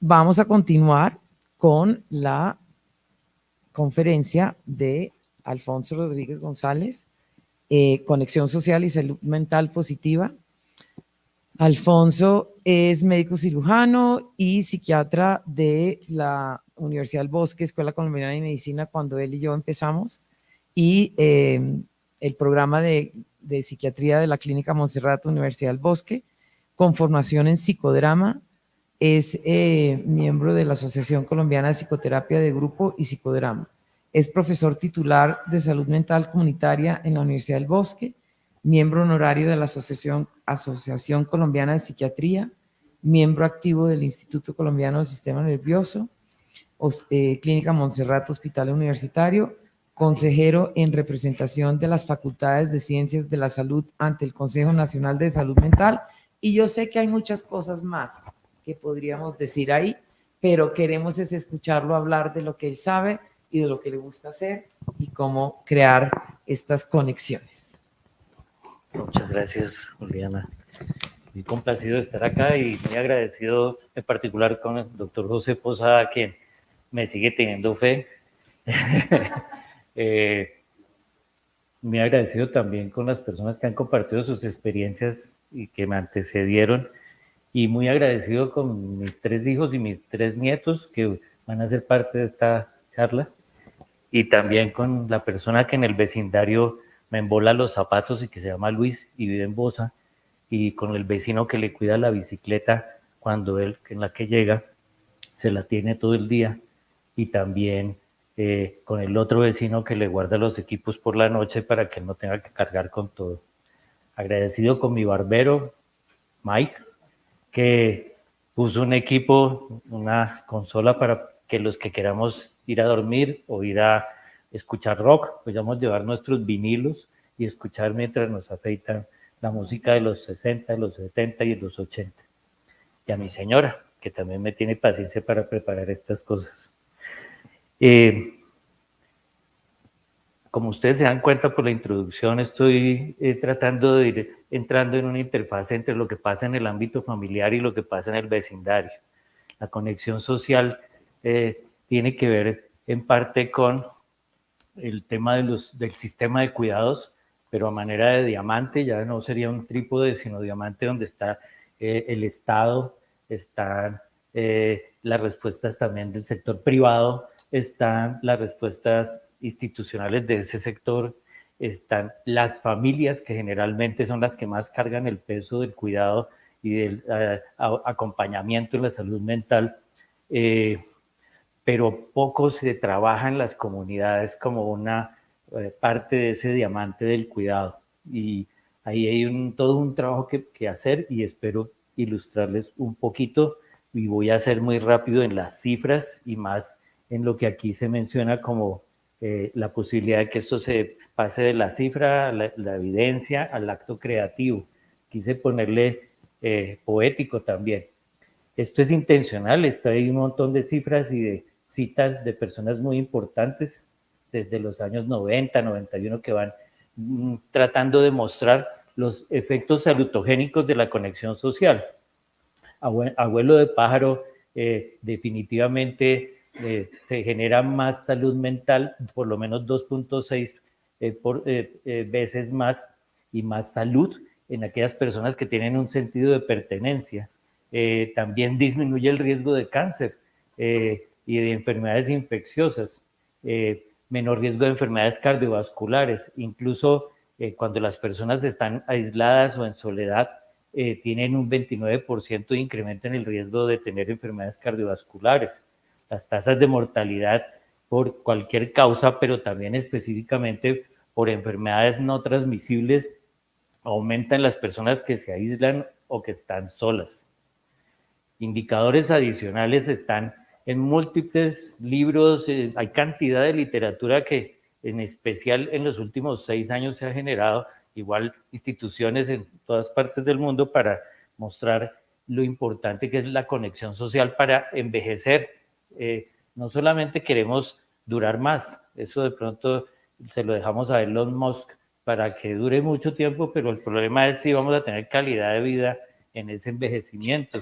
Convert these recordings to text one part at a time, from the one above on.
vamos a continuar con la conferencia de Alfonso Rodríguez González, Conexión Social y Salud Mental Positiva. Alfonso es médico cirujano y psiquiatra de la Universidad del Bosque, Escuela Colombiana de Medicina, cuando él y yo empezamos, y el programa de psiquiatría de la Clínica Montserrat, Universidad del Bosque, con formación en psicodrama. Es miembro de la Asociación Colombiana de Psicoterapia de Grupo y Psicodrama. Es profesor titular de Salud Mental Comunitaria en la Universidad del Bosque, miembro honorario de la Asociación Colombiana de Psiquiatría, miembro activo del Instituto Colombiano del Sistema Nervioso, Clínica Montserrat Hospital Universitario, consejero en representación de las Facultades de Ciencias de la Salud ante el Consejo Nacional de Salud Mental. Y yo sé que hay muchas cosas más que podríamos decir ahí, pero queremos es escucharlo hablar de lo que él sabe y de lo que le gusta hacer y cómo crear estas conexiones. Muchas gracias, Juliana. Muy complacido de estar acá y muy agradecido en particular con el doctor José Posada, quien me sigue teniendo fe. Muy agradecido también con las personas que han compartido sus experiencias y que me antecedieron. Y muy agradecido con mis 3 hijos y mis 3 nietos que van a ser parte de esta charla. Y también con la persona que en el vecindario me embola los zapatos y que se llama Luis y vive en Bosa. Y con el vecino que le cuida la bicicleta cuando él, en la que llega, se la tiene todo el día. Y también con el otro vecino que le guarda los equipos por la noche para que no tenga que cargar con todo. Agradecido con mi barbero, Mike, que puso un equipo, una consola para que los que queramos ir a dormir o ir a escuchar rock, podamos llevar nuestros vinilos y escuchar mientras nos afeitan la música de los 60, de los 70 y de los 80. Y a mi señora, que también me tiene paciencia para preparar estas cosas. Como ustedes se dan cuenta por la introducción, estoy tratando de ir entrando en una interfaz entre lo que pasa en el ámbito familiar y lo que pasa en el vecindario. La conexión social tiene que ver en parte con el tema del sistema de cuidados, pero a manera de diamante, ya no sería un trípode, sino diamante donde está el Estado, están las respuestas también del sector privado, están las respuestas institucionales de ese sector, están las familias que generalmente son las que más cargan el peso del cuidado y del acompañamiento en la salud mental, pero poco se trabaja en las comunidades como una parte de ese diamante del cuidado. Y ahí hay todo un trabajo que hacer y espero ilustrarles un poquito y voy a ser muy rápido en las cifras y más en lo que aquí se menciona como la posibilidad de que esto se pase de la cifra a la evidencia al acto creativo. Quise ponerle poético también. Esto es intencional, está ahí un montón de cifras y de citas de personas muy importantes desde los años 90, 91 que van tratando de mostrar los efectos salutogénicos de la conexión social. Abuelo de pájaro, definitivamente se genera más salud mental, por lo menos 2.6 veces más y más salud en aquellas personas que tienen un sentido de pertenencia. También disminuye el riesgo de cáncer y de enfermedades infecciosas, menor riesgo de enfermedades cardiovasculares, incluso cuando las personas están aisladas o en soledad, tienen un 29% de incremento en el riesgo de tener enfermedades cardiovasculares. Las tasas de mortalidad por cualquier causa, pero también específicamente por enfermedades no transmisibles, aumentan en las personas que se aíslan o que están solas. Indicadores adicionales están en múltiples libros, hay cantidad de literatura que en especial en los últimos 6 años se ha generado, igual instituciones en todas partes del mundo para mostrar lo importante que es la conexión social para envejecer. No solamente queremos durar más, eso de pronto se lo dejamos a Elon Musk para que dure mucho tiempo, pero el problema es si vamos a tener calidad de vida en ese envejecimiento.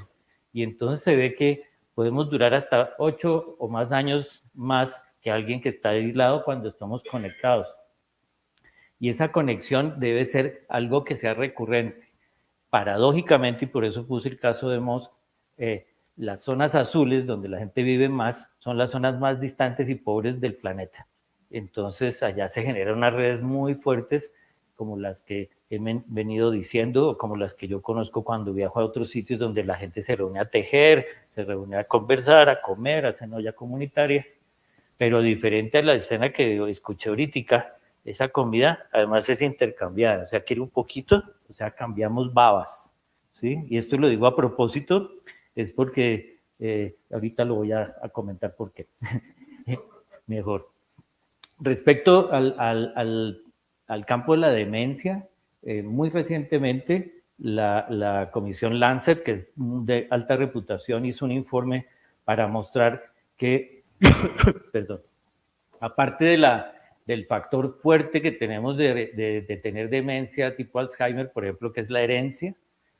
Y entonces se ve que podemos durar hasta 8 o más años más que alguien que está aislado cuando estamos conectados. Y esa conexión debe ser algo que sea recurrente. Paradójicamente, y por eso puse el caso de Mosc, las zonas azules, donde la gente vive más, son las zonas más distantes y pobres del planeta. Entonces, allá se generan unas redes muy fuertes, como las que he venido diciendo, o como las que yo conozco cuando viajo a otros sitios donde la gente se reúne a tejer, se reúne a conversar, a comer, a hacer olla comunitaria. Pero diferente a la escena que escuché ahorita, esa comida además es intercambiada, o sea, quiere un poquito, o sea, cambiamos babas, ¿sí? Y esto lo digo a propósito, es porque ahorita lo voy a comentar por qué. Mejor. Respecto al campo de la demencia, muy recientemente la Comisión Lancet, que es de alta reputación, hizo un informe para mostrar que, perdón, aparte del factor fuerte que tenemos de tener demencia tipo Alzheimer, por ejemplo, que es la herencia,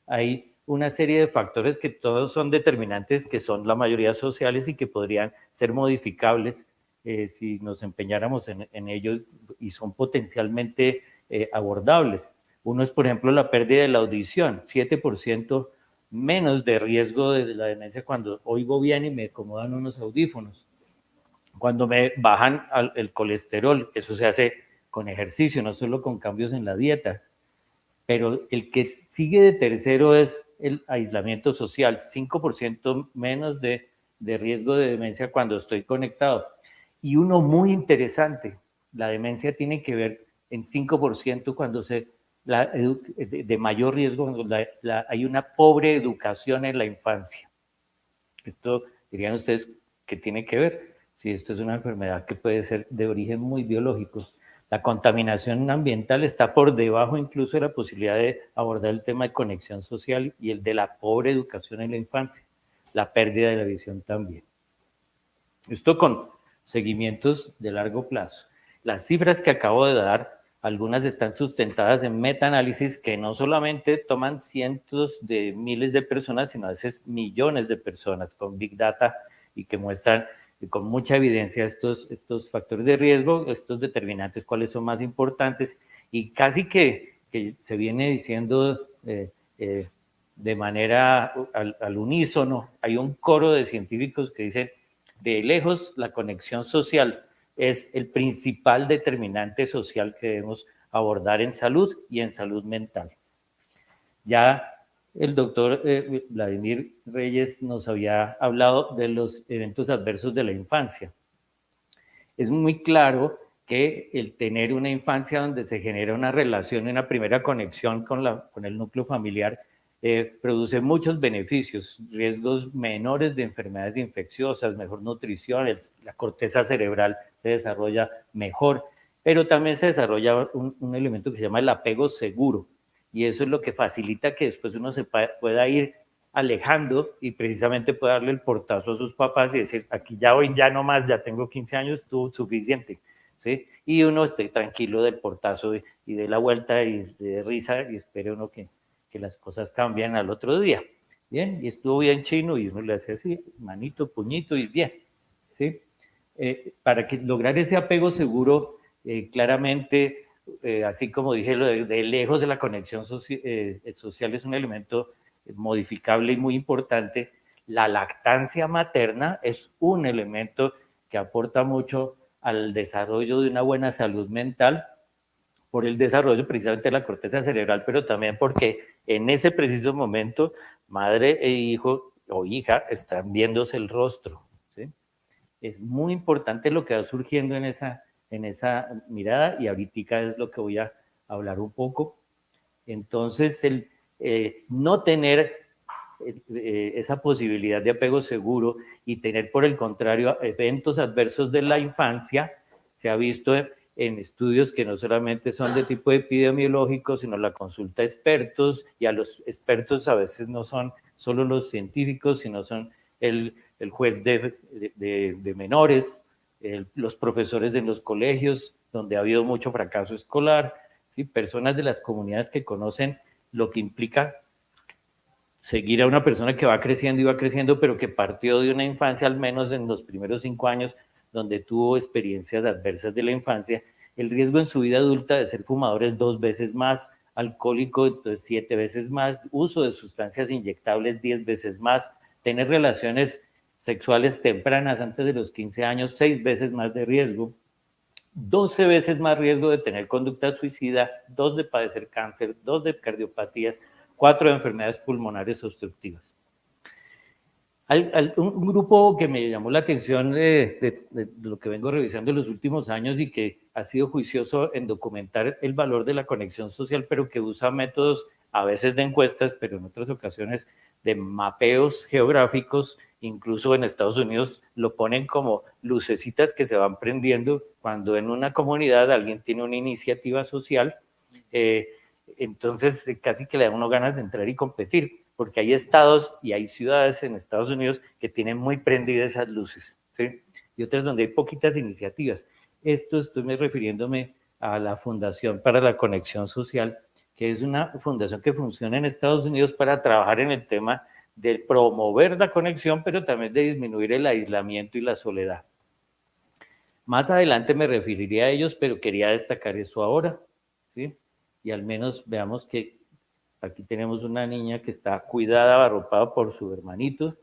hay una serie de factores que todos son determinantes, que son la mayoría sociales y que podrían ser modificables si nos empeñáramos en ellos y son potencialmente abordables. Uno es, por ejemplo, la pérdida de la audición, 7% menos de riesgo de la demencia cuando oigo bien y me acomodan unos audífonos. Cuando me bajan el colesterol, eso se hace con ejercicio, no solo con cambios en la dieta. Pero el que sigue de tercero es el aislamiento social, 5% menos de riesgo de demencia cuando estoy conectado. Y uno muy interesante, la demencia tiene que ver en 5% cuando de mayor riesgo, cuando hay una pobre educación en la infancia. Esto dirían ustedes que tiene que ver, si esto es una enfermedad que puede ser de origen muy biológico. La contaminación ambiental está por debajo incluso de la posibilidad de abordar el tema de conexión social y el de la pobre educación en la infancia, la pérdida de la visión también. Esto con seguimientos de largo plazo. Las cifras que acabo de dar, algunas están sustentadas en metaanálisis que no solamente toman cientos de miles de personas, sino a veces millones de personas con Big Data y que muestran con mucha evidencia estos factores de riesgo, estos determinantes, cuáles son más importantes, y casi que se viene diciendo de manera al unísono, hay un coro de científicos que dicen, de lejos la conexión social es el principal determinante social que debemos abordar en salud y en salud mental. Ya el doctor Vladimir Reyes nos había hablado de los eventos adversos de la infancia. Es muy claro que el tener una infancia donde se genera una relación y una primera conexión con el núcleo familiar produce muchos beneficios, riesgos menores de enfermedades infecciosas, mejor nutrición, la corteza cerebral se desarrolla mejor, pero también se desarrolla un elemento que se llama el apego seguro, y eso es lo que facilita que después uno se pueda ir alejando y precisamente pueda darle el portazo a sus papás y decir, aquí ya voy, ya no más, ya tengo 15 años, tú suficiente, ¿sí? Y uno esté tranquilo del portazo y de la vuelta y de risa y espere uno que las cosas cambian al otro día. Bien, y estuvo bien chino y uno le hace así, manito, puñito y bien, ¿sí? Para que lograr ese apego seguro, claramente, así como dije, lo de lejos de la conexión social es un elemento modificable y muy importante. La lactancia materna es un elemento que aporta mucho al desarrollo de una buena salud mental, por el desarrollo precisamente de la corteza cerebral, pero también porque en ese preciso momento madre e hijo o hija están viéndose el rostro, ¿sí? Es muy importante lo que va surgiendo en esa mirada y ahorita es lo que voy a hablar un poco. Entonces, el no tener esa posibilidad de apego seguro y tener, por el contrario, eventos adversos de la infancia, se ha visto en estudios que no solamente son de tipo epidemiológico, sino la consulta a expertos, y a los expertos a veces no son solo los científicos, sino son el juez de menores, los profesores de los colegios, donde ha habido mucho fracaso escolar, ¿sí? Personas de las comunidades que conocen lo que implica seguir a una persona que va creciendo, pero que partió de una infancia, al menos en los primeros 5 años, donde tuvo experiencias adversas de la infancia, el riesgo en su vida adulta de ser fumador es 2 veces más, alcohólico, entonces 7 veces más, uso de sustancias inyectables 10 veces más, tener relaciones sexuales tempranas antes de los 15 años, 6 veces más de riesgo, 12 veces más riesgo de tener conducta suicida, 2 de padecer cáncer, 2 de cardiopatías, 4 de enfermedades pulmonares obstructivas. Un grupo que me llamó la atención de lo que vengo revisando en los últimos años y que ha sido juicioso en documentar el valor de la conexión social, pero que usa métodos a veces de encuestas, pero en otras ocasiones de mapeos geográficos, incluso en Estados Unidos lo ponen como lucecitas que se van prendiendo cuando en una comunidad alguien tiene una iniciativa social, entonces casi que le da uno ganas de entrar y competir, porque hay estados y hay ciudades en Estados Unidos que tienen muy prendidas esas luces, ¿sí? Y otras donde hay poquitas iniciativas. Esto estoy refiriéndome a la Fundación para la Conexión Social, que es una fundación que funciona en Estados Unidos para trabajar en el tema de promover la conexión, pero también de disminuir el aislamiento y la soledad. Más adelante me referiría a ellos, pero quería destacar eso ahora, ¿sí? Y al menos veamos que aquí tenemos una niña que está cuidada, arropada por su hermanito,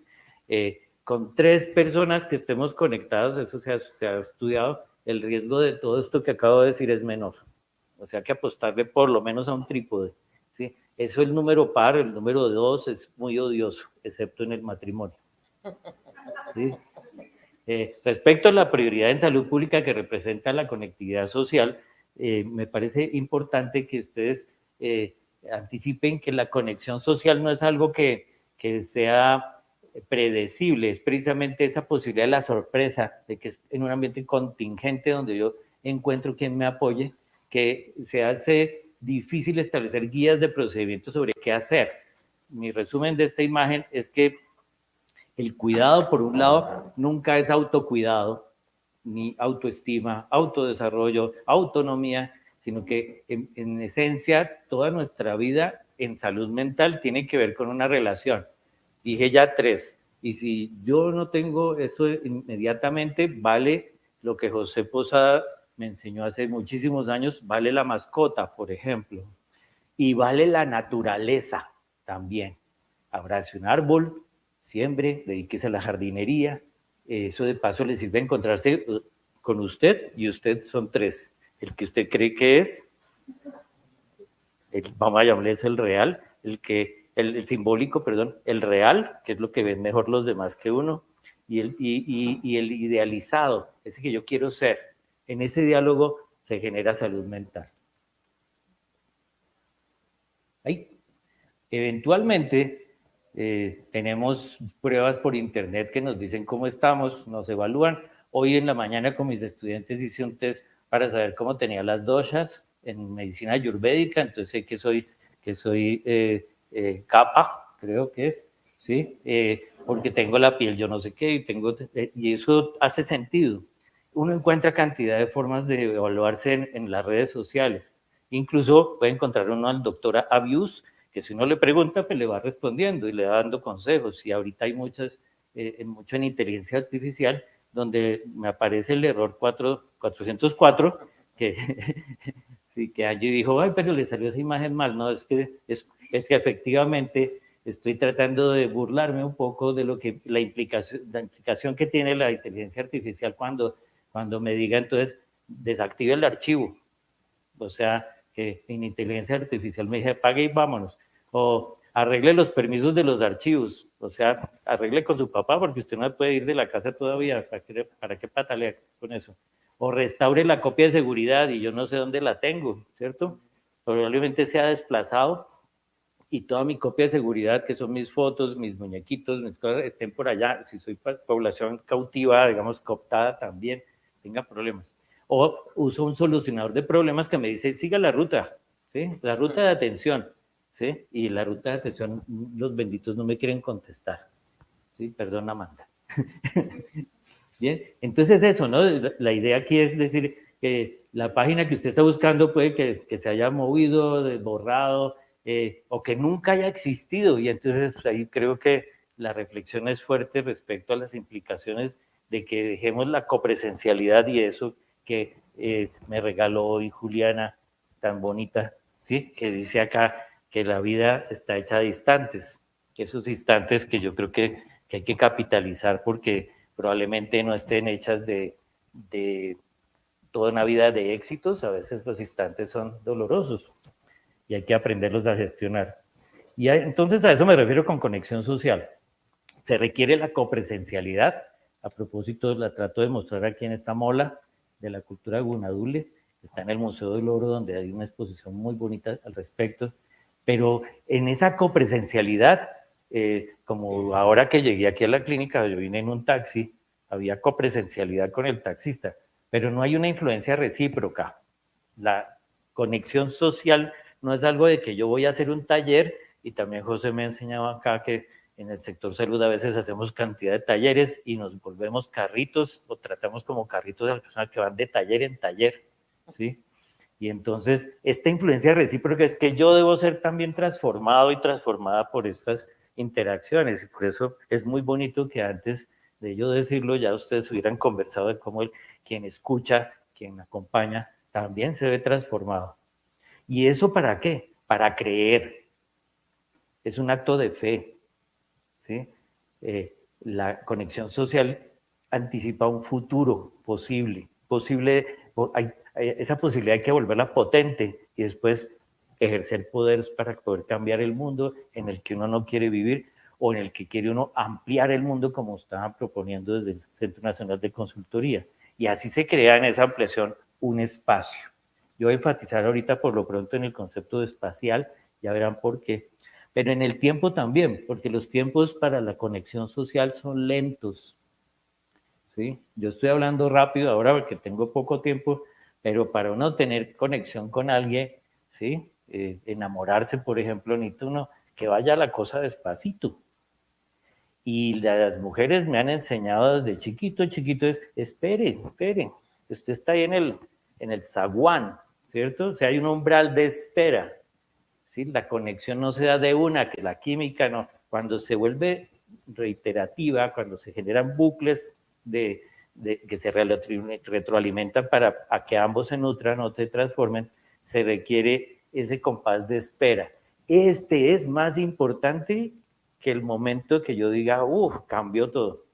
con 3 personas que estemos conectados, eso se ha estudiado, el riesgo de todo esto que acabo de decir es menor. O sea que apostarle por lo menos a un trípode, ¿sí? Eso el número par, el número 2 es muy odioso, excepto en el matrimonio, ¿sí? Respecto a la prioridad en salud pública que representa la conectividad social, me parece importante que ustedes anticipen que la conexión social no es algo que sea predecible, es precisamente esa posibilidad de la sorpresa, de que es en un ambiente contingente donde yo encuentro quien me apoye, que se hace difícil establecer guías de procedimiento sobre qué hacer. Mi resumen de esta imagen es que el cuidado, por un lado, nunca es autocuidado, ni autoestima, autodesarrollo, autonomía, sino que en esencia toda nuestra vida en salud mental tiene que ver con una relación. Dije ya 3, y si yo no tengo eso inmediatamente, vale lo que José Posada me enseñó hace muchísimos años, vale la mascota, por ejemplo, y vale la naturaleza también. Abrace un árbol, siembre, dedíquese a la jardinería, eso de paso le sirve a encontrarse con usted, y usted son 3. El que usted cree que es, vamos a llamarle es el real, el simbólico, perdón, el real, que es lo que ven mejor los demás que uno, y el idealizado, ese que yo quiero ser. En ese diálogo se genera salud mental. Ahí. Eventualmente, tenemos pruebas por internet que nos dicen cómo estamos, nos evalúan. Hoy en la mañana con mis estudiantes hice un test para saber cómo tenía las doshas en medicina ayurvédica, entonces sé que soy capa, creo que es, ¿sí? Porque tengo la piel yo no sé qué, y eso hace sentido. Uno encuentra cantidad de formas de evaluarse en las redes sociales. Incluso puede encontrar uno al doctor Abius, que si uno le pregunta, pues le va respondiendo y le va dando consejos. Y ahorita hay mucho en inteligencia artificial, donde me aparece el error 404, que, sí, que Angie dijo, ay, pero le salió esa imagen mal. No, es que efectivamente estoy tratando de burlarme un poco de lo que la implicación que tiene la inteligencia artificial cuando me diga, entonces, desactive el archivo. O sea, que en inteligencia artificial me dije, apague y vámonos. O arregle los permisos de los archivos. O sea, arregle con su papá porque usted no puede ir de la casa todavía. ¿Para qué patalea con eso? O restaure la copia de seguridad y yo no sé dónde la tengo, ¿cierto? Probablemente se ha desplazado y toda mi copia de seguridad, que son mis fotos, mis muñequitos, mis cosas, estén por allá. Si soy población cautiva, digamos, cooptada también, tenga problemas. O uso un solucionador de problemas que me dice, siga la ruta, ¿sí? La ruta de atención, ¿sí? Y la ruta de atención, los benditos no me quieren contestar, ¿sí? Perdón, Amanda. Bien, entonces eso, ¿no? La idea aquí es decir que la página que usted está buscando puede que se haya movido, borrado, o que nunca haya existido. Y entonces ahí creo que la reflexión es fuerte respecto a las implicaciones de que dejemos la copresencialidad y eso que me regaló hoy Juliana, tan bonita, ¿sí? Que dice acá que la vida está hecha de instantes, esos instantes que yo creo que hay que capitalizar porque probablemente no estén hechas de toda una vida de éxitos, a veces los instantes son dolorosos y hay que aprenderlos a gestionar. Y entonces a eso me refiero con conexión social. Se requiere la copresencialidad. A propósito, la trato de mostrar aquí en esta mola de la cultura gunadule. Está en el Museo del Oro, donde hay una exposición muy bonita al respecto. Pero en esa copresencialidad, como ahora que llegué aquí a la clínica, yo vine en un taxi, había copresencialidad con el taxista, pero no hay una influencia recíproca. La conexión social no es algo de que yo voy a hacer un taller, y también José me ha enseñado acá que en el sector salud a veces hacemos cantidad de talleres y nos volvemos carritos o tratamos como carritos a las personas que van de taller en taller, ¿sí? Y entonces esta influencia recíproca es que yo debo ser también transformado y transformada por estas interacciones, y por eso es muy bonito que antes de yo decirlo ya ustedes hubieran conversado de cómo quien escucha, quien acompaña, también se ve transformado. ¿Y eso para qué? Para creer. Es un acto de fe, ¿sí? La conexión social anticipa un futuro posible. Esa posibilidad hay que volverla potente y después ejercer poderes para poder cambiar el mundo en el que uno no quiere vivir o en el que quiere uno ampliar el mundo como estaban proponiendo desde el Centro Nacional de Consultoría. Y así se crea en esa ampliación un espacio. Yo voy a enfatizar ahorita por lo pronto en el concepto de espacial, ya verán por qué, pero en el tiempo también, porque los tiempos para la conexión social son lentos, ¿sí? Yo estoy hablando rápido ahora porque tengo poco tiempo, pero para uno tener conexión con alguien, ¿sí? Enamorarse, por ejemplo, necesita uno que vaya la cosa despacito. Y las mujeres me han enseñado desde chiquito, espere, usted está ahí en el zaguán, ¿cierto? O sea, hay un umbral de espera, ¿sí? La conexión no se da de una, que la química no. Cuando se vuelve reiterativa, cuando se generan bucles que se retroalimentan para a que ambos se nutran o se transformen, se requiere ese compás de espera. Este es más importante que el momento que yo diga, cambió todo.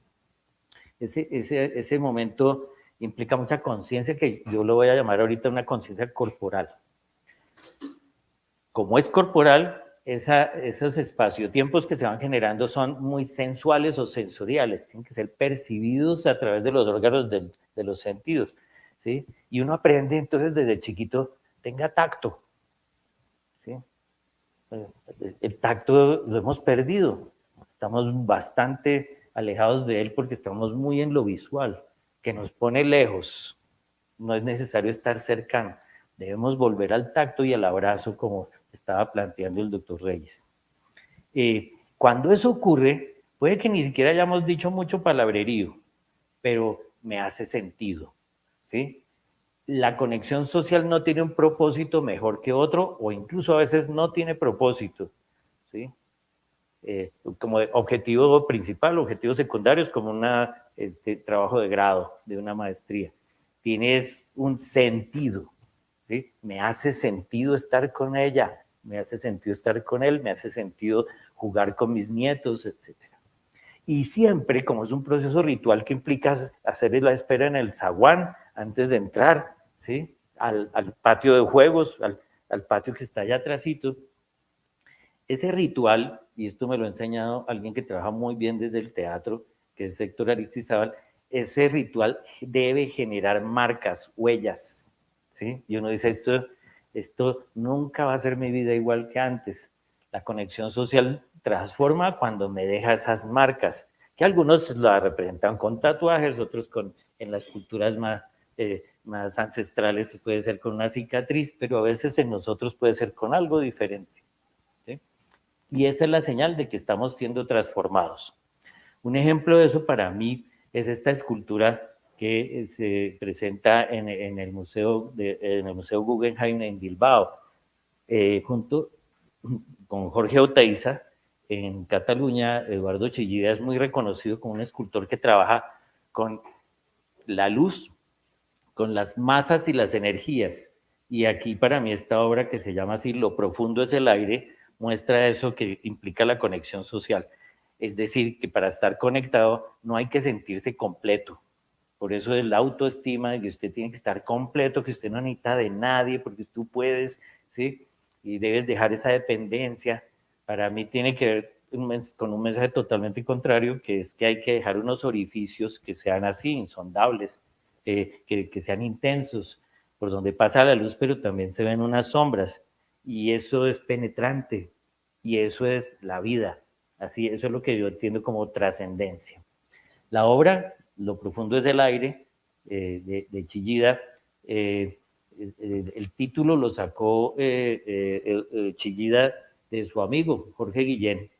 Ese momento implica mucha conciencia, que yo lo voy a llamar ahorita una conciencia corporal. Como es corporal, esos espacio-tiempos que se van generando son muy sensuales o sensoriales, tienen que ser percibidos a través de los órganos de los sentidos, ¿sí? Y uno aprende entonces desde chiquito, tenga tacto, ¿sí? El tacto lo hemos perdido, estamos bastante alejados de él porque estamos muy en lo visual, que nos pone lejos, no es necesario estar cercano, debemos volver al tacto y al abrazo como estaba planteando el doctor Reyes. Cuando eso ocurre, puede que ni siquiera hayamos dicho mucho palabrerío, pero me hace sentido, ¿sí? La conexión social no tiene un propósito mejor que otro, o incluso a veces no tiene propósito, ¿sí? Como objetivo principal, objetivos secundarios, como un trabajo de grado, de una maestría. Tienes un sentido, ¿sí? Me hace sentido estar con ella, me hace sentido estar con él, me hace sentido jugar con mis nietos, etc. Y siempre, como es un proceso ritual que implica hacer la espera en el zaguán antes de entrar, ¿sí? Al patio de juegos, al patio que está allá atrásito, ese ritual, y esto me lo ha enseñado alguien que trabaja muy bien desde el teatro, que es Héctor Aristizábal, ese ritual debe generar marcas, huellas, ¿sí? Y uno dice, esto nunca va a ser mi vida igual que antes. La conexión social transforma cuando me deja esas marcas, que algunos la representan con tatuajes, otros en las culturas más ancestrales puede ser con una cicatriz, pero a veces en nosotros puede ser con algo diferente. Y esa es la señal de que estamos siendo transformados. Un ejemplo de eso para mí es esta escultura que se presenta en el Museo Guggenheim en Bilbao, junto con Jorge Oteiza en Cataluña. Eduardo Chillida es muy reconocido como un escultor que trabaja con la luz, con las masas y las energías. Y aquí para mí esta obra, que se llama así, Lo profundo es el aire, muestra eso que implica la conexión social. Es decir, que para estar conectado no hay que sentirse completo. Por eso es la autoestima de que usted tiene que estar completo, que usted no necesita de nadie, porque tú puedes, ¿sí? Y debes dejar esa dependencia. Para mí tiene que ver con un mensaje totalmente contrario, que es que hay que dejar unos orificios que sean así, insondables, que sean intensos, por donde pasa la luz, pero también se ven unas sombras. Y eso es penetrante, y eso es la vida. Así, eso es lo que yo entiendo como trascendencia. La obra, Lo profundo es el aire, de Chillida, el título lo sacó Chillida de su amigo Jorge Guillén,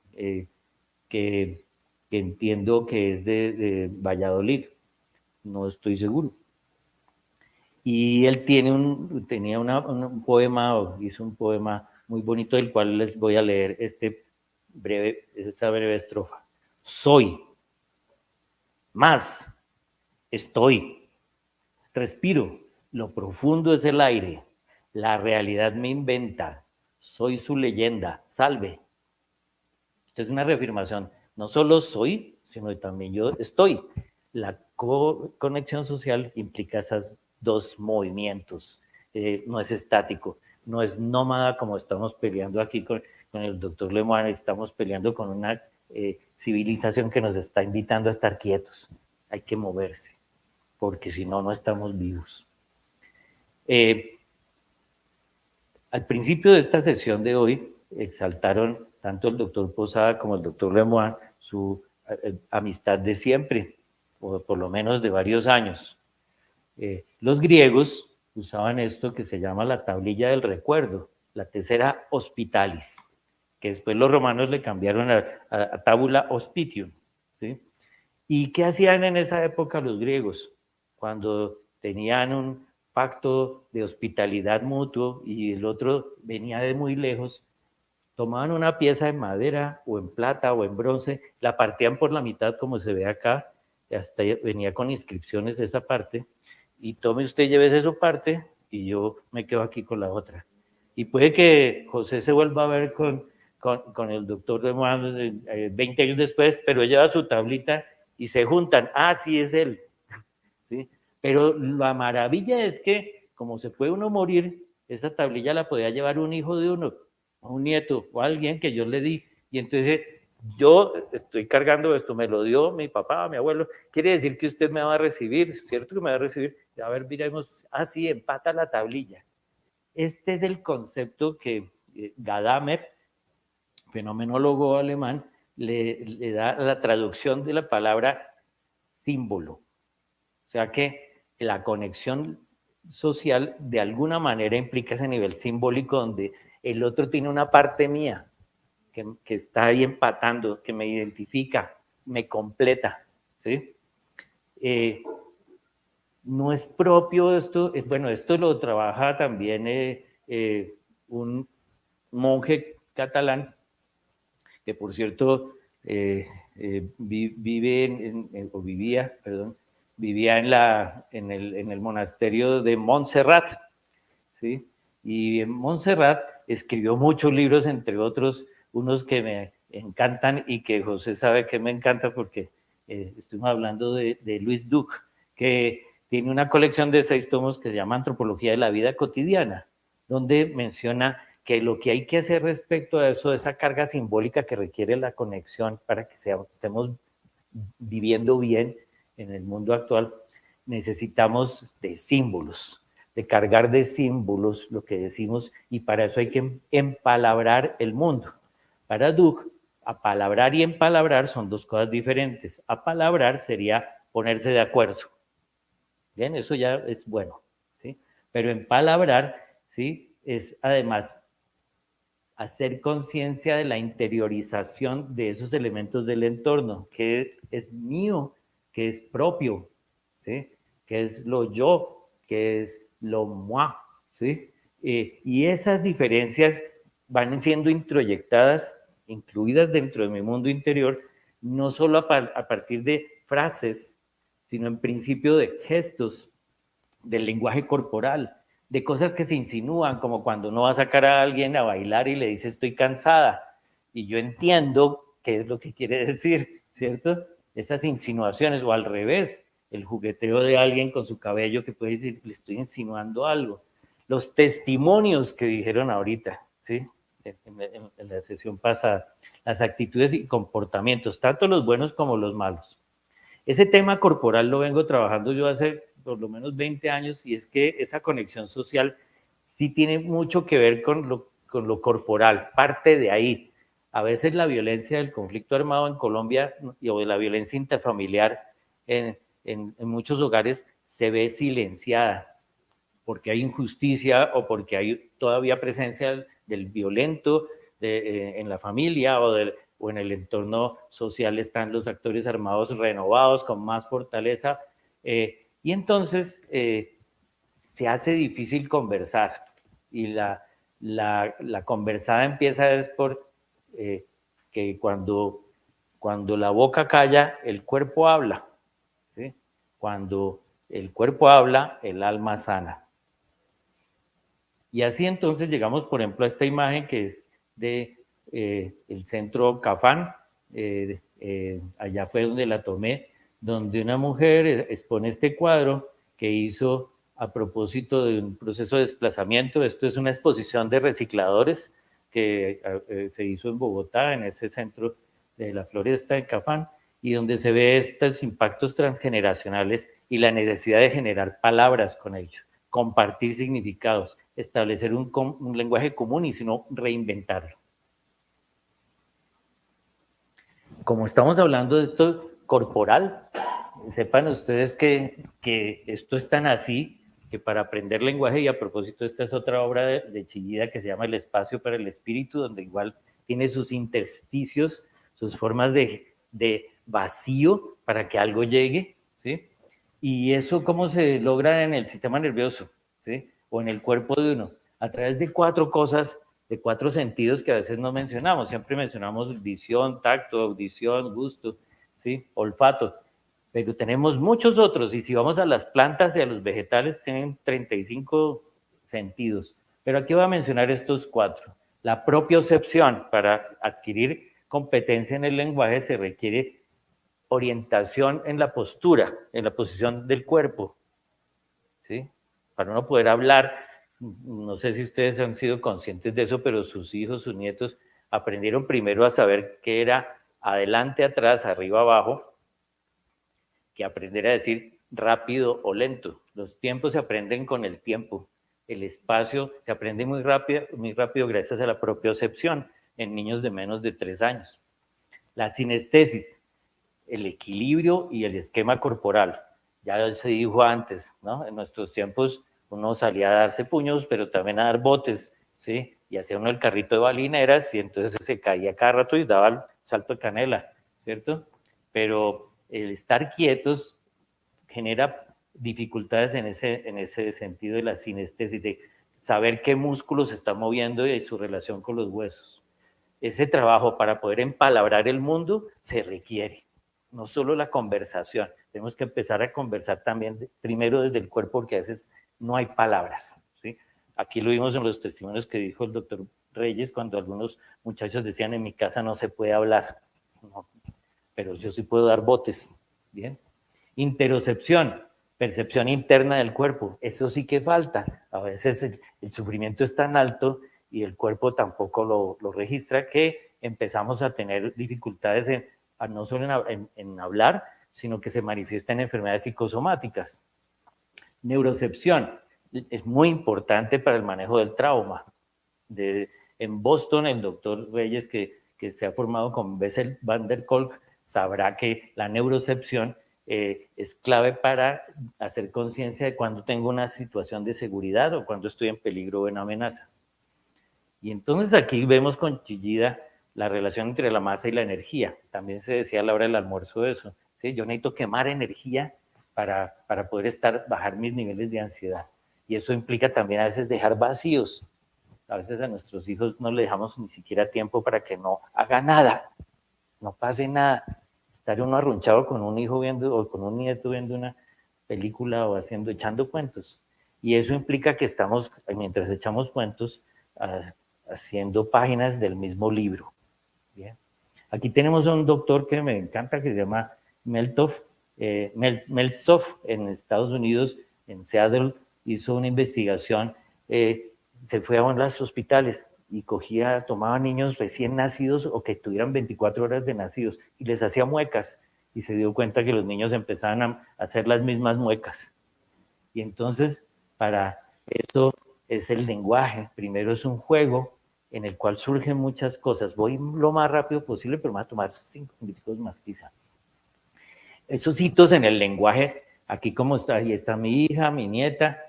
que, que entiendo que es de Valladolid, no estoy seguro. Y él tenía un poema, hizo un poema muy bonito, del cual les voy a leer esa breve estrofa. Soy, más, estoy, respiro, lo profundo es el aire, la realidad me inventa, soy su leyenda, salve. Esta es una reafirmación, no solo soy, sino también yo estoy. La conexión social implica esos dos movimientos, no es estático, no es nómada como estamos peleando aquí con el doctor Lemoine, estamos peleando con una civilización que nos está invitando a estar quietos, hay que moverse, porque si no, no estamos vivos. Al principio de esta sesión de hoy, exaltaron tanto el doctor Posada como el doctor Lemoine su amistad de siempre, o por lo menos de varios años. Los griegos usaban esto que se llama la tablilla del recuerdo, la tessera hospitalis, que después los romanos le cambiaron a tabula hospitium, ¿sí? ¿Y qué hacían en esa época los griegos? Cuando tenían un pacto de hospitalidad mutuo y el otro venía de muy lejos, tomaban una pieza de madera o en plata o en bronce, la partían por la mitad como se ve acá, hasta venía con inscripciones de esa parte, y tome usted, llévese su parte y yo me quedo aquí con la otra. Y puede que José se vuelva a ver con el doctor de Mohamed 20 años después, pero lleva su tablita y se juntan. Ah, sí, es él. ¿Sí? Pero la maravilla es que, como se puede uno morir, esa tablilla la podía llevar un hijo de uno, un nieto o alguien que yo le di. Y entonces yo estoy cargando esto, me lo dio mi papá, mi abuelo. Quiere decir que usted me va a recibir, ¿cierto que me va a recibir? A ver, miremos, así empata la tablilla. Este es el concepto que Gadamer, fenomenólogo alemán, le da la traducción de la palabra símbolo. O sea que la conexión social de alguna manera implica ese nivel simbólico donde el otro tiene una parte mía que está ahí empatando, que me identifica, me completa, ¿sí? No es propio esto, bueno, esto lo trabaja también un monje catalán, que por cierto vivía en el monasterio de Montserrat, ¿sí? Y en Montserrat escribió muchos libros, entre otros unos que me encantan y que José sabe que me encanta porque estuvimos hablando de Luis Duc, que tiene una colección de 6 tomos que se llama Antropología de la Vida Cotidiana, donde menciona que lo que hay que hacer respecto a eso, esa carga simbólica que requiere la conexión para que estemos viviendo bien en el mundo actual, necesitamos de símbolos, de cargar de símbolos lo que decimos, y para eso hay que empalabrar el mundo. Para Duc, apalabrar y empalabrar son dos cosas diferentes. Apalabrar sería ponerse de acuerdo. Bien, eso ya es bueno, ¿sí? Pero empalabrar, ¿sí? Es además hacer conciencia de la interiorización de esos elementos del entorno, que es mío, que es propio, ¿sí? Que es lo yo, que es lo moi, ¿sí? Y esas diferencias van siendo introyectadas, incluidas dentro de mi mundo interior, no solo a partir de frases, sino en principio de gestos, del lenguaje corporal, de cosas que se insinúan, como cuando uno va a sacar a alguien a bailar y le dice estoy cansada, y yo entiendo qué es lo que quiere decir, ¿cierto? Esas insinuaciones, o al revés, el jugueteo de alguien con su cabello que puede decir, le estoy insinuando algo. Los testimonios que dijeron ahorita, ¿sí? En la sesión pasada, las actitudes y comportamientos, tanto los buenos como los malos. Ese tema corporal lo vengo trabajando yo hace por lo menos 20 años, y es que esa conexión social sí tiene mucho que ver con lo corporal, parte de ahí. A veces la violencia del conflicto armado en Colombia o de la violencia interfamiliar en muchos hogares se ve silenciada porque hay injusticia o porque hay todavía presencia del violento en la familia o en el entorno social están los actores armados renovados con más fortaleza, y entonces se hace difícil conversar, y la conversada empieza es por que cuando la boca calla, el cuerpo habla, ¿sí? Cuando el cuerpo habla, el alma sana. Y así entonces llegamos, por ejemplo, a esta imagen que es de el centro Cafán, allá fue donde la tomé, donde una mujer expone este cuadro que hizo a propósito de un proceso de desplazamiento. Esto es una exposición de recicladores que se hizo en Bogotá, en ese centro de la Floresta de Cafán, y donde se ve estos impactos transgeneracionales y la necesidad de generar palabras con ellos, compartir significados, establecer un lenguaje común y si no, reinventarlo. Como estamos hablando de esto corporal, sepan ustedes que esto es tan así que para aprender lenguaje, y a propósito esta es otra obra de Chillida que se llama El espacio para el espíritu, donde igual tiene sus intersticios, sus formas de vacío para que algo llegue, ¿sí? Y eso cómo se logra en el sistema nervioso, ¿sí? O en el cuerpo de uno, a través de 4 cosas, de 4 sentidos que a veces no mencionamos. Siempre mencionamos visión, tacto, audición, gusto, ¿sí? Olfato. Pero tenemos muchos otros, y si vamos a las plantas y a los vegetales, tienen 35 sentidos. Pero aquí voy a mencionar estos 4. La propiocepción. Para adquirir competencia en el lenguaje se requiere orientación en la postura, en la posición del cuerpo, ¿sí? Para uno poder hablar, no sé si ustedes han sido conscientes de eso, pero sus hijos, sus nietos, aprendieron primero a saber qué era adelante, atrás, arriba, abajo, que aprender a decir rápido o lento. Los tiempos se aprenden con el tiempo. El espacio se aprende muy rápido gracias a la propiocepción en niños de menos de 3 años. La sinestesis, el equilibrio y el esquema corporal. Ya se dijo antes, ¿no? En nuestros tiempos uno salía a darse puños, pero también a dar botes, ¿sí? Y hacía uno el carrito de balineras y entonces se caía cada rato y daba el salto de canela, ¿cierto? Pero el estar quietos genera dificultades en ese sentido de la sinestesis, de saber qué músculos se están moviendo y su relación con los huesos. Ese trabajo para poder empalabrar el mundo se requiere, no solo la conversación, tenemos que empezar a conversar también primero desde el cuerpo, porque a veces no hay palabras, ¿sí? Aquí lo vimos en los testimonios que dijo el doctor Reyes, cuando algunos muchachos decían en mi casa no se puede hablar, no, pero yo sí puedo dar botes, ¿bien? Interocepción, percepción interna del cuerpo, eso sí que falta, a veces el sufrimiento es tan alto y el cuerpo tampoco lo registra, que empezamos a tener dificultades no solo en hablar, sino que se manifiesta en enfermedades psicosomáticas. Neurocepción es muy importante para el manejo del trauma. En Boston, el doctor Reyes, que se ha formado con Bessel van der Kolk, sabrá que la neurocepción es clave para hacer conciencia de cuando tengo una situación de seguridad o cuando estoy en peligro o en amenaza. Y entonces aquí vemos con Chillida la relación entre la masa y la energía. También se decía a la hora del almuerzo eso, ¿sí? Yo necesito quemar energía para poder bajar mis niveles de ansiedad. Y eso implica también a veces dejar vacíos. A veces a nuestros hijos no le dejamos ni siquiera tiempo para que no haga nada, no pase nada. Estar uno arrunchado con un hijo viendo o con un nieto viendo una película o echando cuentos. Y eso implica que estamos, mientras echamos cuentos, haciendo páginas del mismo libro. Bien. Aquí tenemos a un doctor que me encanta, que se llama Meltzoff, en Estados Unidos, en Seattle, hizo una investigación, se fue a los hospitales y tomaba niños recién nacidos o que tuvieran 24 horas de nacidos y les hacía muecas y se dio cuenta que los niños empezaban a hacer las mismas muecas. Y entonces, para eso es el lenguaje. Primero es un juego en el cual surgen muchas cosas. Voy lo más rápido posible, pero me va a tomar 5 minutos más quizá. Esos hitos en el lenguaje, aquí como está, ahí está mi hija, mi nieta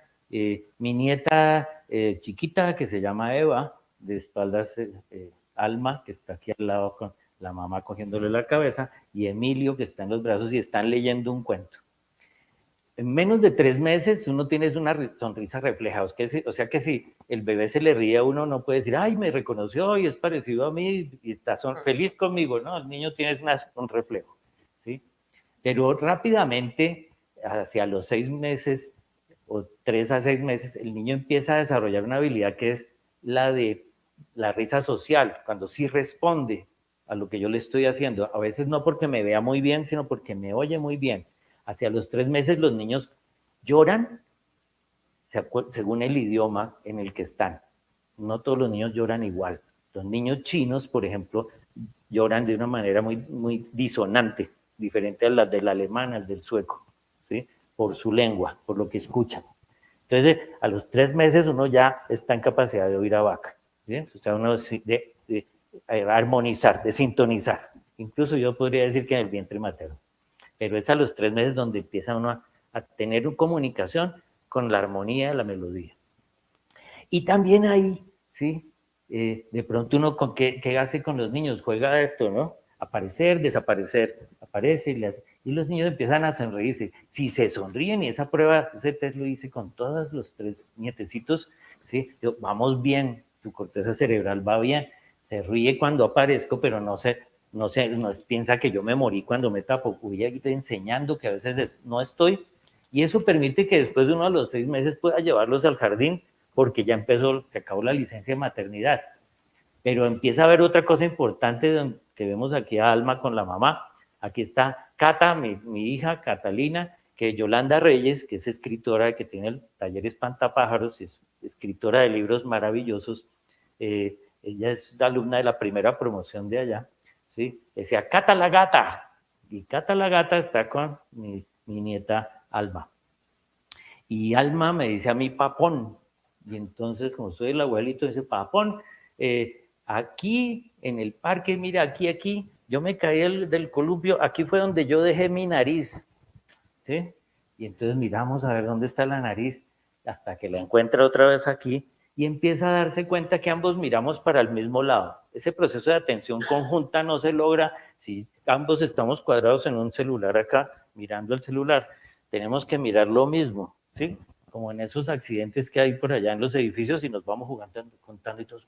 chiquita que se llama Eva, de espaldas Alma, que está aquí al lado con la mamá cogiéndole la cabeza, y Emilio, que está en los brazos y están leyendo un cuento. En menos de 3 meses uno tiene una sonrisa reflejada, o sea que si el bebé se le ríe a uno no puede decir, ay, me reconoció y es parecido a mí y está feliz conmigo, no, el niño tiene un reflejo, ¿sí? Pero rápidamente, hacia los 6 meses o 3 a 6 meses, el niño empieza a desarrollar una habilidad que es la de la risa social, cuando sí responde a lo que yo le estoy haciendo, a veces no porque me vea muy bien, sino porque me oye muy bien. Hacia los 3 meses los niños lloran según el idioma en el que están. No todos los niños lloran igual. Los niños chinos, por ejemplo, lloran de una manera muy, muy disonante, diferente a las del alemán, al del sueco, ¿sí? Por su lengua, por lo que escuchan. Entonces, a los 3 meses uno ya está en capacidad de oír a vaca, ¿sí? O sea, uno de armonizar, de sintonizar. Incluso yo podría decir que en el vientre materno. Pero es a los 3 meses donde empieza uno a tener una comunicación con la armonía, la melodía. Y también ahí, ¿sí? De pronto uno, ¿qué hace con los niños? Juega a esto, ¿no? Aparecer, desaparecer, aparece y los niños empiezan a sonreírse. Si se sonríen, y esa prueba, ese test lo hice con todos los 3 nietecitos, ¿sí? Vamos bien, su corteza cerebral va bien, se ríe cuando aparezco, pero no piensa que yo me morí cuando me tapo, voy a ir enseñando que a veces no estoy, y eso permite que después de uno de los 6 meses pueda llevarlos al jardín, porque ya se acabó la licencia de maternidad. Pero empieza a haber otra cosa importante que vemos aquí a Alma con la mamá. Aquí está Cata, mi hija Catalina, que Yolanda Reyes, que es escritora, que tiene el taller Espantapájaros, es escritora de libros maravillosos. Ella es la alumna de la primera promoción de allá. ¿Sí? Decía, Cata la gata. Y Cata la gata está con mi nieta Alma. Y Alma me dice a mí papón. Y entonces, como soy el abuelito, dice papón, aquí en el parque, mira, aquí, yo me caí del columpio, aquí fue donde yo dejé mi nariz. ¿Sí? Y entonces miramos a ver dónde está la nariz, hasta que la encuentra otra vez aquí, y empieza a darse cuenta que ambos miramos para el mismo lado. Ese proceso de atención conjunta no se logra si ambos estamos cuadrados en un celular acá, mirando el celular. Tenemos que mirar lo mismo, ¿sí? Como en esos accidentes que hay por allá en los edificios y nos vamos contando y todos,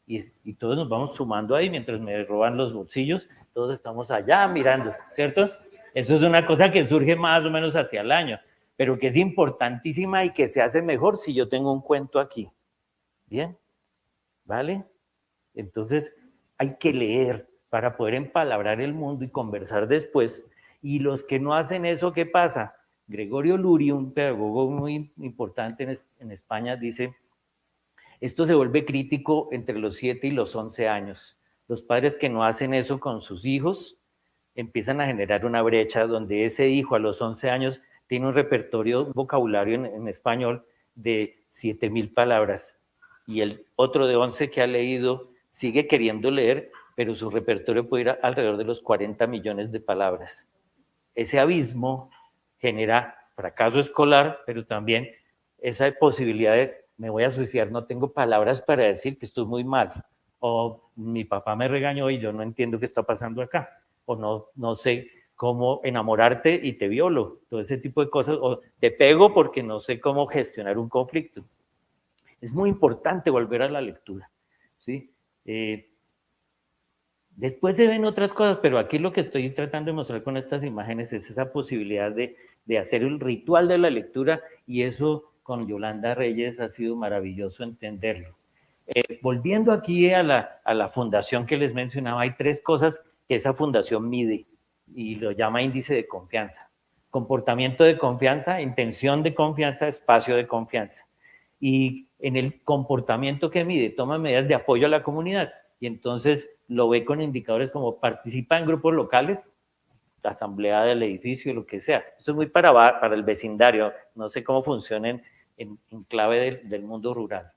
y todos nos vamos sumando ahí mientras me roban los bolsillos, todos estamos allá mirando, ¿cierto? Eso es una cosa que surge más o menos hacia el año, pero que es importantísima y que se hace mejor si yo tengo un cuento aquí. ¿Bien? ¿Vale? Entonces hay que leer para poder empalabrar el mundo y conversar después. Y los que no hacen eso, ¿qué pasa? Gregorio Luri, un pedagogo muy importante en España, dice, esto se vuelve crítico entre los 7 y los 11 años. Los padres que no hacen eso con sus hijos empiezan a generar una brecha donde ese hijo a los 11 años tiene un repertorio, un vocabulario en español de 7,000 palabras y el otro de 11 que ha leído sigue queriendo leer, pero su repertorio puede ir alrededor de los 40 millones de palabras. Ese abismo genera fracaso escolar, pero también esa posibilidad de me voy a suicidar, no tengo palabras para decir que estoy muy mal, o mi papá me regañó y yo no entiendo qué está pasando acá, o no sé cómo enamorarte y te violo, todo ese tipo de cosas, o te pego porque no sé cómo gestionar un conflicto. Es muy importante volver a la lectura, ¿sí? Después se ven otras cosas, pero aquí lo que estoy tratando de mostrar con estas imágenes es esa posibilidad de hacer el ritual de la lectura, y eso con Yolanda Reyes ha sido maravilloso entenderlo. Volviendo aquí a la fundación que les mencionaba, hay 3 cosas que esa fundación mide y lo llama índice de confianza: comportamiento de confianza, intención de confianza, espacio de confianza. Y en el comportamiento que mide, toma medidas de apoyo a la comunidad, y entonces lo ve con indicadores como participa en grupos locales, la asamblea del edificio, lo que sea. Eso es muy para el vecindario, no sé cómo funcionan en clave del mundo rural.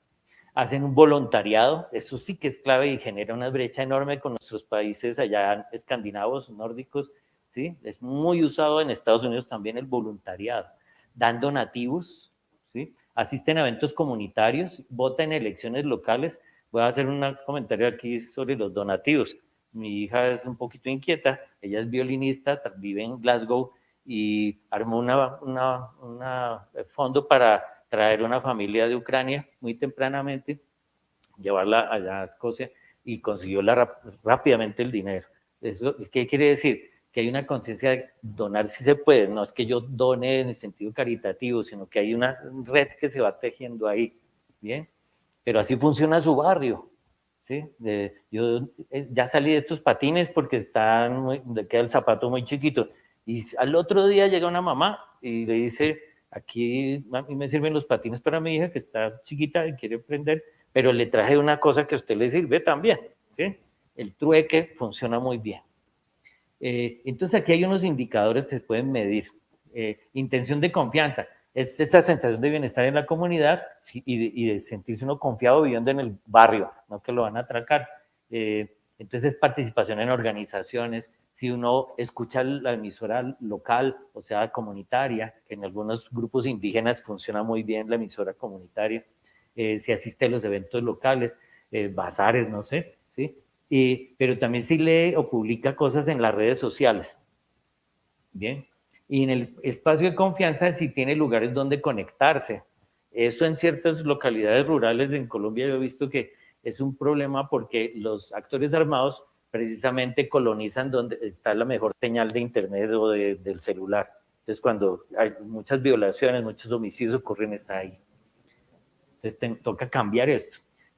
Hacen un voluntariado, eso sí que es clave y genera una brecha enorme con nuestros países allá escandinavos, nórdicos, ¿sí? Es muy usado en Estados Unidos también el voluntariado. Dan donativos, ¿sí? Asisten a eventos comunitarios, votan en elecciones locales. Voy a hacer un comentario aquí sobre los donativos. Mi hija es un poquito inquieta, ella es violinista, vive en Glasgow y armó un fondo para traer una familia de Ucrania muy tempranamente, llevarla allá a Escocia, y consiguió rápidamente el dinero. ¿Eso qué quiere decir? Que hay una conciencia de donar si se puede, no es que yo done en el sentido caritativo, sino que hay una red que se va tejiendo ahí, ¿bien? Pero así funciona su barrio, ¿sí? Yo ya salí de estos patines porque le queda el zapato muy chiquito, y al otro día llega una mamá y le dice: aquí a mí me sirven los patines para mi hija que está chiquita y quiere aprender, pero le traje una cosa que a usted le sirve también, ¿sí? El trueque funciona muy bien. Entonces aquí hay unos indicadores que se pueden medir. Intención de confianza, es esa sensación de bienestar en la comunidad, sí, y de sentirse uno confiado viviendo en el barrio, no que lo van a atracar. Entonces, participación en organizaciones. Si uno escucha la emisora local, o sea, comunitaria, que en algunos grupos indígenas funciona muy bien la emisora comunitaria, si asiste a los eventos locales, bazares, no sé, ¿sí? Pero también si lee o publica cosas en las redes sociales. Bien. Y en el espacio de confianza, si tiene lugares donde conectarse. Eso en ciertas localidades rurales en Colombia yo he visto que es un problema, porque los actores armados precisamente colonizan donde está la mejor señal de internet o del celular. Entonces, cuando hay muchas violaciones, muchos homicidios ocurren, es ahí. Entonces, toca cambiar esto.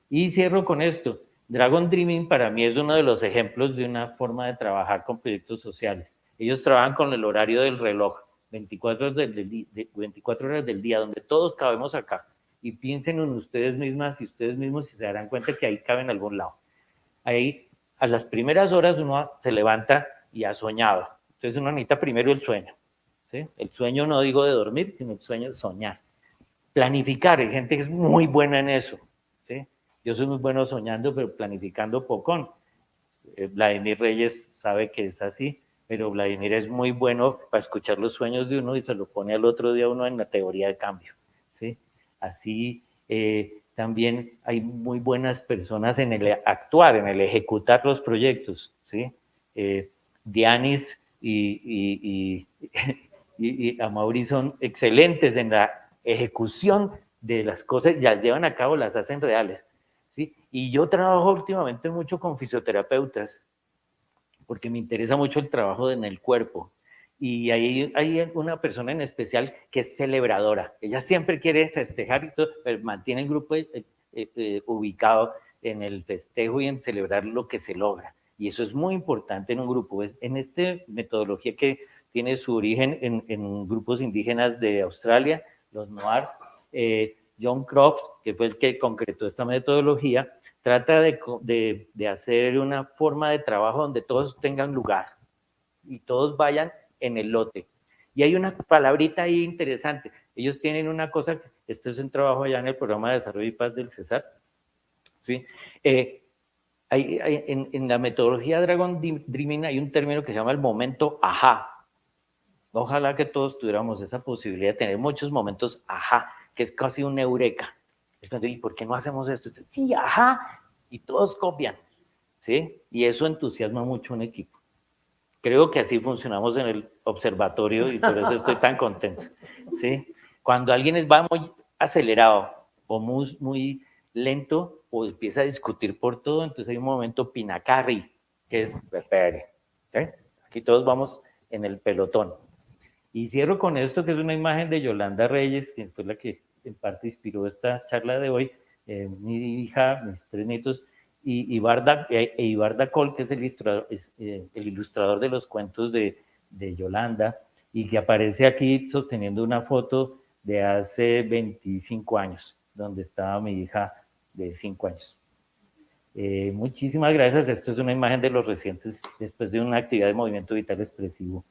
Y cierro con esto. Dragon Dreaming para mí es uno de los ejemplos de una forma de trabajar con proyectos sociales. Ellos trabajan con el horario del reloj, 24 horas del día, donde todos cabemos acá. Y piensen en ustedes mismas y ustedes mismos, y se darán cuenta que ahí caben en algún lado. Ahí, a las primeras horas uno se levanta y ha soñado. Entonces uno necesita primero el sueño, ¿sí? El sueño no digo de dormir, sino el sueño de soñar. Planificar, hay gente que es muy buena en eso, ¿sí? Yo soy muy bueno soñando, pero planificando poco. Vladimir Reyes sabe que es así, pero Vladimir es muy bueno para escuchar los sueños de uno y se lo pone al otro día uno en la teoría de cambio, ¿sí? Así también hay muy buenas personas en el actuar, en el ejecutar los proyectos, ¿sí? Dianis y Amaury son excelentes en la ejecución de las cosas, ya las llevan a cabo, las hacen reales, ¿sí? Y yo trabajo últimamente mucho con fisioterapeutas, porque me interesa mucho el trabajo en el cuerpo. Y hay una persona en especial que es celebradora. Ella siempre quiere festejar y todo, pero mantiene el grupo ubicado en el festejo y en celebrar lo que se logra. Y eso es muy importante en un grupo. En esta metodología que tiene su origen en grupos indígenas de Australia, los Noir, John Croft, que fue el que concretó esta metodología, trata de hacer una forma de trabajo donde todos tengan lugar y todos vayan en el lote. Y hay una palabrita ahí interesante. Ellos tienen una cosa, esto es un trabajo allá en el programa de desarrollo y paz del Cesar, ¿sí? En la metodología Dragon Dreaming hay un término que se llama el momento ajá. Ojalá que todos tuviéramos esa posibilidad de tener muchos momentos ajá, que es casi un eureka. ¿Y por qué no hacemos esto? Sí, ajá, y todos copian, ¿sí? Y eso entusiasma mucho a un equipo. Creo que así funcionamos en el observatorio y por eso estoy tan contento, ¿sí? Cuando alguien va muy acelerado o muy lento, o empieza a discutir por todo, entonces hay un momento pinacarri, que es, espere, ¿sí? Aquí todos vamos en el pelotón. Y cierro con esto, que es una imagen de Yolanda Reyes, que fue la que en parte inspiró esta charla de hoy, mi hija, mis 3 nietos, y Ibarda Col, que es el ilustrador de los cuentos de Yolanda, y que aparece aquí sosteniendo una foto de hace 25 años, donde estaba mi hija de 5 años. Muchísimas gracias. Esto es una imagen de los recientes, después de una actividad de movimiento vital expresivo,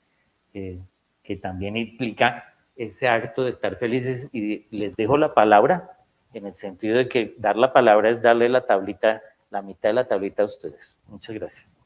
que también implica ese acto de estar felices. Y les dejo la palabra, en el sentido de que dar la palabra es darle la tablita, la mitad de la tablita a ustedes. Muchas gracias.